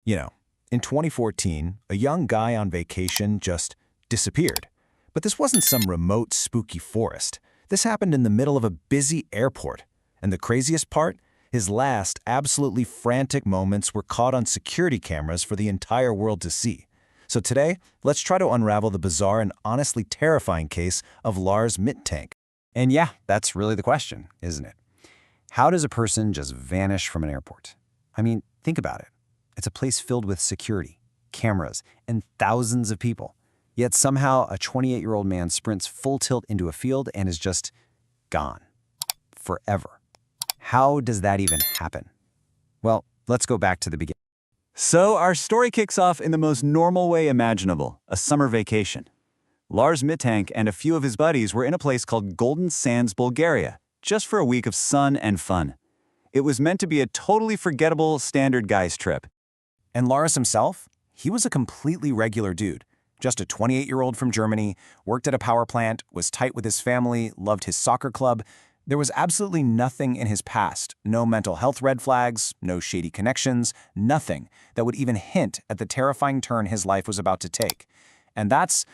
You know, in 2014, a young guy on vacation just disappeared. But this wasn't some remote, spooky forest. This happened in the middle of a busy airport. And the craziest part? His last, absolutely frantic moments were caught on security cameras for the entire world to see. So today, let's try to unravel the bizarre and honestly terrifying case of Lars Mittank. And yeah, that's really the question, isn't it? How does a person just vanish from an airport? I mean, think about it. It's a place filled with security, cameras, and thousands of people. Yet somehow a 28-year-old man sprints full tilt into a field and is just gone. Forever. How does that even happen? Well, let's go back to the beginning. So our story kicks off in the most normal way imaginable, a summer vacation. Lars Mittank and a few of his buddies were in a place called Golden Sands, Bulgaria, just for a week of sun and fun. It was meant to be a totally forgettable standard guy's trip. And Lars himself? He was a completely regular dude. Just a 28-year-old from Germany, worked at a power plant, was tight with his family, loved his soccer club. There was absolutely nothing in his past, no mental health red flags, no shady connections, nothing that would even hint at the terrifying turn his life was about to take. And that's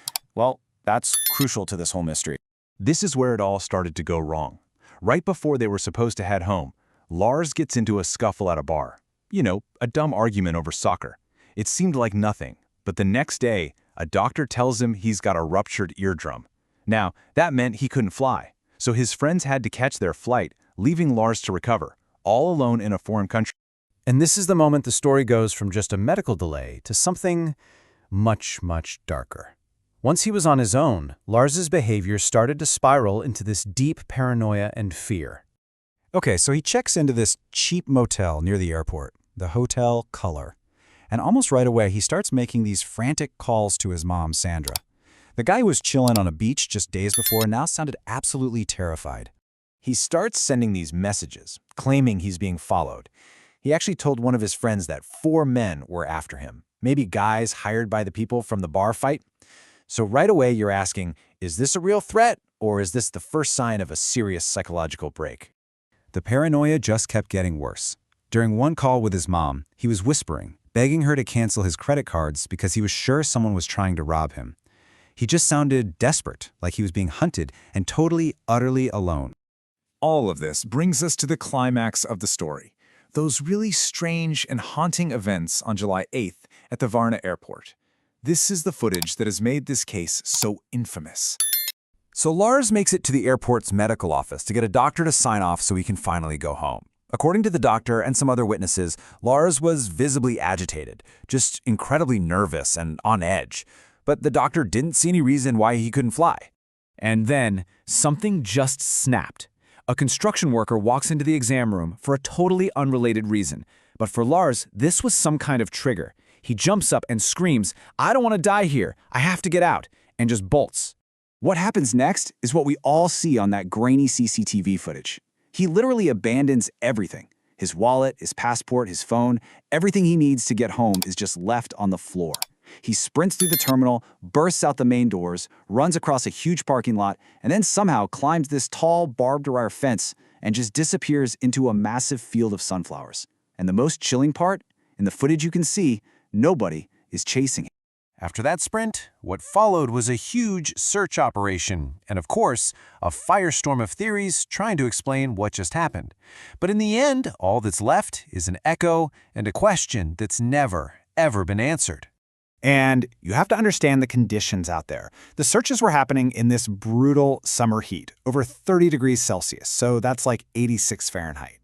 crucial to this whole mystery. This is where it all started to go wrong. Right before they were supposed to head home, Lars gets into a scuffle at a bar. You know, a dumb argument over soccer. It seemed like nothing, but the next day, a doctor tells him he's got a ruptured eardrum. Now, that meant he couldn't fly. So his friends had to catch their flight, leaving Lars to recover, all alone in a foreign country. And this is the moment the story goes from just a medical delay to something much, much darker. Once he was on his own, Lars's behavior started to spiral into this deep paranoia and fear. Okay, so he checks into this cheap motel near the airport, the Hotel Color. And almost right away, he starts making these frantic calls to his mom, Sandra. The guy who was chilling on a beach just days before now sounded absolutely terrified. He starts sending these messages, claiming he's being followed. He actually told one of his friends that 4 men were after him, maybe guys hired by the people from the bar fight. So right away you're asking, is this a real threat, or is this the first sign of a serious psychological break? The paranoia just kept getting worse. During one call with his mom, he was whispering, begging her to cancel his credit cards because he was sure someone was trying to rob him. He just sounded desperate, like he was being hunted and totally, utterly alone. All of this brings us to the climax of the story, those really strange and haunting events on July 8th at the Varna Airport. This is the footage that has made this case so infamous. So Lars makes it to the airport's medical office to get a doctor to sign off so he can finally go home. According to the doctor and some other witnesses, Lars was visibly agitated, just incredibly nervous and on edge. But the doctor didn't see any reason why he couldn't fly. And then something just snapped. A construction worker walks into the exam room for a totally unrelated reason. But for Lars, this was some kind of trigger. He jumps up and screams, "I don't want to die here. I have to get out," and just bolts. What happens next is what we all see on that grainy CCTV footage. He literally abandons everything. His wallet, his passport, his phone, everything he needs to get home is just left on the floor. He sprints through the terminal, bursts out the main doors, runs across a huge parking lot, and then somehow climbs this tall barbed wire fence and just disappears into a massive field of sunflowers. And the most chilling part, in the footage you can see, nobody is chasing him. After that sprint, what followed was a huge search operation, and of course, a firestorm of theories trying to explain what just happened. But in the end, all that's left is an echo and a question that's never, ever been answered. And you have to understand the conditions out there. The searches were happening in this brutal summer heat, over 30 degrees Celsius, so that's like 86 Fahrenheit.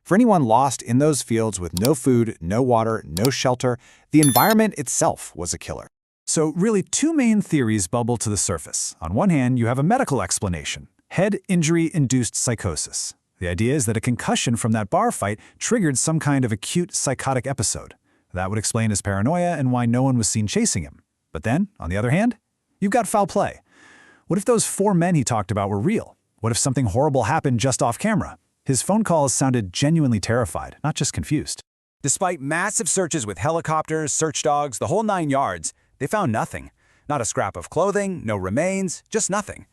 For anyone lost in those fields with no food, no water, no shelter, the environment itself was a killer. So really, 2 main theories bubble to the surface. On one hand, you have a medical explanation, head injury-induced psychosis. The idea is that a concussion from that bar fight triggered some kind of acute psychotic episode. That would explain his paranoia and why no one was seen chasing him. But then, on the other hand, you've got foul play. What if those 4 men he talked about were real? What if something horrible happened just off camera? His phone calls sounded genuinely terrified, not just confused. Despite massive searches with helicopters, search dogs, the whole 9 yards, they found nothing. Not a scrap of clothing, no remains, just nothing.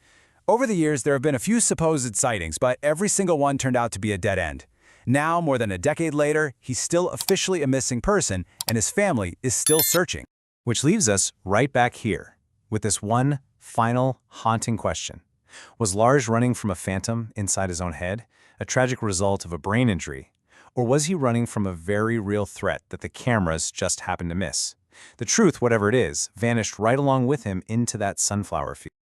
Over the years, there have been a few supposed sightings, but every single one turned out to be a dead end. Now, more than a decade later, he's still officially a missing person, and his family is still searching. Which leaves us right back here, with this one final haunting question. Was Lars running from a phantom inside his own head, a tragic result of a brain injury? Or was he running from a very real threat that the cameras just happened to miss? The truth, whatever it is, vanished right along with him into that sunflower field.